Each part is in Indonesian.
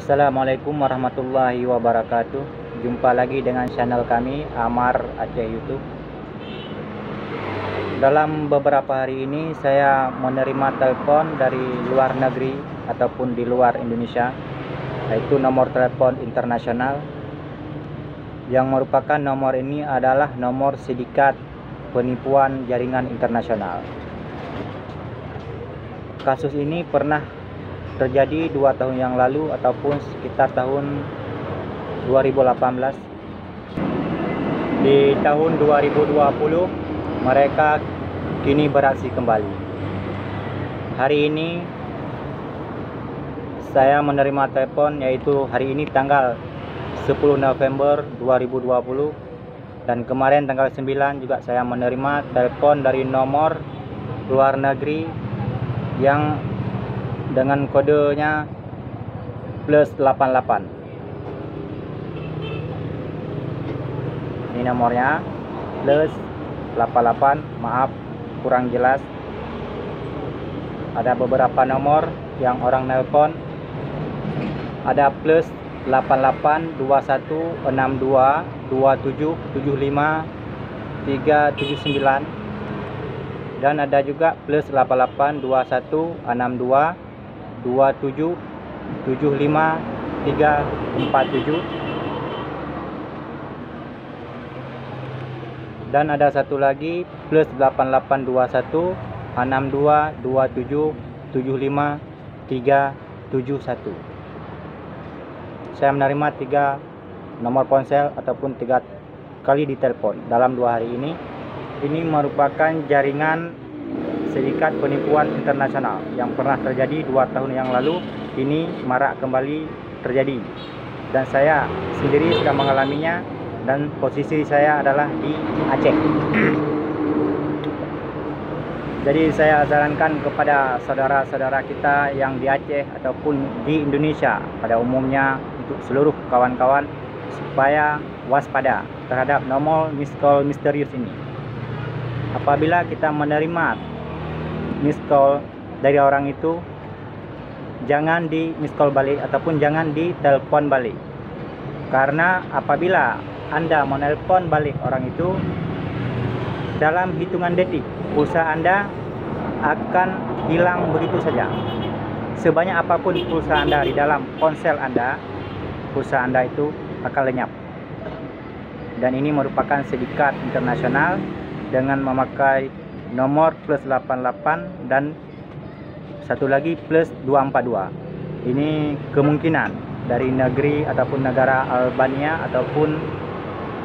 Assalamualaikum warahmatullahi wabarakatuh. Jumpa lagi dengan channel kami Amar Aceh YouTube. Dalam beberapa hari ini saya menerima telepon dari luar negeri ataupun di luar Indonesia, yaitu nomor telepon internasional, yang merupakan nomor ini adalah nomor sindikat penipuan jaringan internasional. Kasus ini pernah terjadi 2 tahun yang lalu ataupun sekitar tahun 2018. Di tahun 2020 mereka kini beraksi kembali. Hari ini saya menerima telepon, yaitu hari ini tanggal 10 November 2020, dan kemarin tanggal 9 juga saya menerima telepon dari nomor luar negeri yang dengan kodenya +88. Ini nomornya +88. Maaf kurang jelas. Ada beberapa nomor yang orang nelpon. Ada +88 21 62 27 75 379, dan ada juga +88 21 62 27 75 347, dan ada satu lagi +88 21 62 27 75 371. Saya menerima 3 nomor ponsel ataupun 3 kali ditelepon dalam 2 hari ini. Ini merupakan jaringan sindikat penipuan internasional yang pernah terjadi 2 tahun yang lalu. Ini marak kembali terjadi, dan saya sendiri sudah mengalaminya, dan posisi saya adalah di Aceh. Jadi saya sarankan kepada saudara-saudara kita yang di Aceh ataupun di Indonesia pada umumnya, untuk seluruh kawan-kawan, supaya waspada terhadap nomor miss call misterius ini. Apabila kita menerima miss call dari orang itu, jangan di miss call balik ataupun jangan ditelepon balik. Karena apabila Anda menelpon balik orang itu, dalam hitungan detik pulsa Anda akan hilang begitu saja. Sebanyak apapun pulsa Anda di dalam ponsel Anda, pulsa Anda itu akan lenyap. Dan ini merupakan sindikat internasional dengan memakai nomor +88 dan satu lagi +242. Ini kemungkinan dari negeri ataupun negara Albania ataupun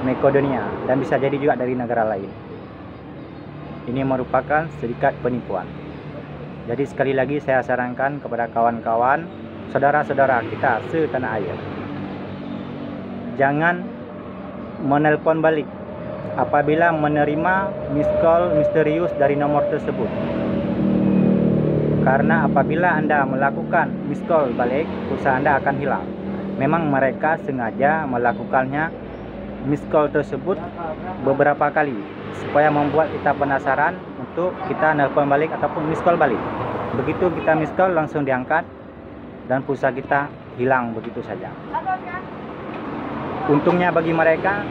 Makedonia, dan bisa jadi juga dari negara lain. Ini merupakan sindikat penipuan. Jadi sekali lagi saya sarankan kepada kawan-kawan, saudara-saudara kita setanah air, jangan menelpon balik apabila menerima miss call misterius dari nomor tersebut. Karena apabila Anda melakukan miss call balik, pulsa Anda akan hilang. Memang mereka sengaja melakukannya miss call tersebut beberapa kali, supaya membuat kita penasaran untuk kita nelpon balik ataupun miss call balik. Begitu kita miss call, langsung diangkat dan pulsa kita hilang begitu saja. Untungnya bagi mereka,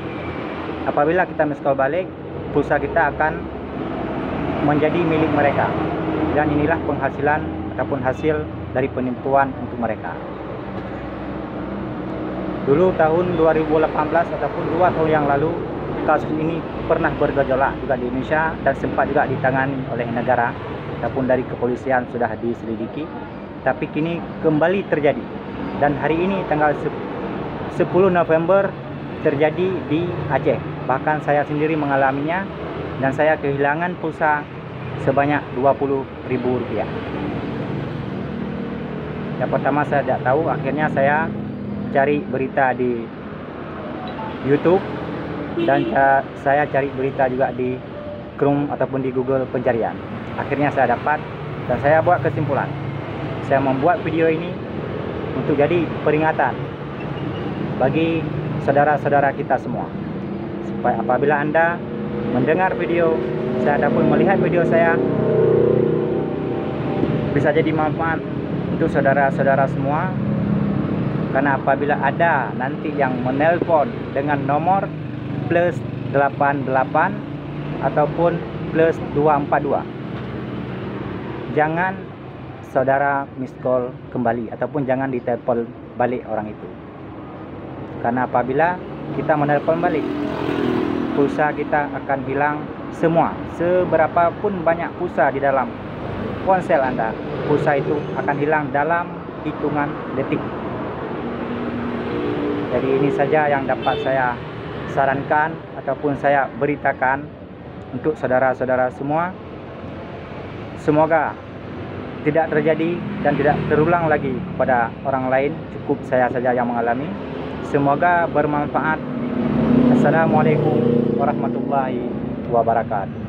apabila kita miss call balik, pulsa kita akan menjadi milik mereka, dan inilah penghasilan ataupun hasil dari penipuan untuk mereka. Dulu tahun 2018 ataupun 2 tahun yang lalu, kasus ini pernah bergejolak juga di Indonesia, dan sempat juga ditangani oleh negara ataupun dari kepolisian, sudah diselidiki. Tapi kini kembali terjadi, dan hari ini tanggal 10 November terjadi di Aceh. Bahkan saya sendiri mengalaminya, dan saya kehilangan pulsa sebanyak Rp20.000. Yang pertama saya tidak tahu, akhirnya saya cari berita di YouTube, dan saya cari berita juga di Chrome ataupun di Google pencarian. Akhirnya saya dapat, dan saya buat kesimpulan. Saya membuat video ini untuk jadi peringatan bagi saudara-saudara kita semua, supaya apabila Anda mendengar video saya ataupun melihat video saya, bisa jadi manfaat untuk saudara-saudara semua. Karena apabila ada nanti yang menelpon dengan nomor +88 ataupun +242, jangan saudara miss call kembali ataupun jangan ditelepon balik orang itu. Karena apabila kita menelpon balik, pulsa kita akan hilang semua. Seberapa pun banyak pulsa di dalam ponsel Anda, pulsa itu akan hilang dalam hitungan detik. Jadi ini saja yang dapat saya sarankan ataupun saya beritakan untuk saudara-saudara semua. Semoga tidak terjadi dan tidak terulang lagi kepada orang lain. Cukup saya saja yang mengalami. Semoga bermanfaat. Assalamualaikum warahmatullahi wabarakatuh.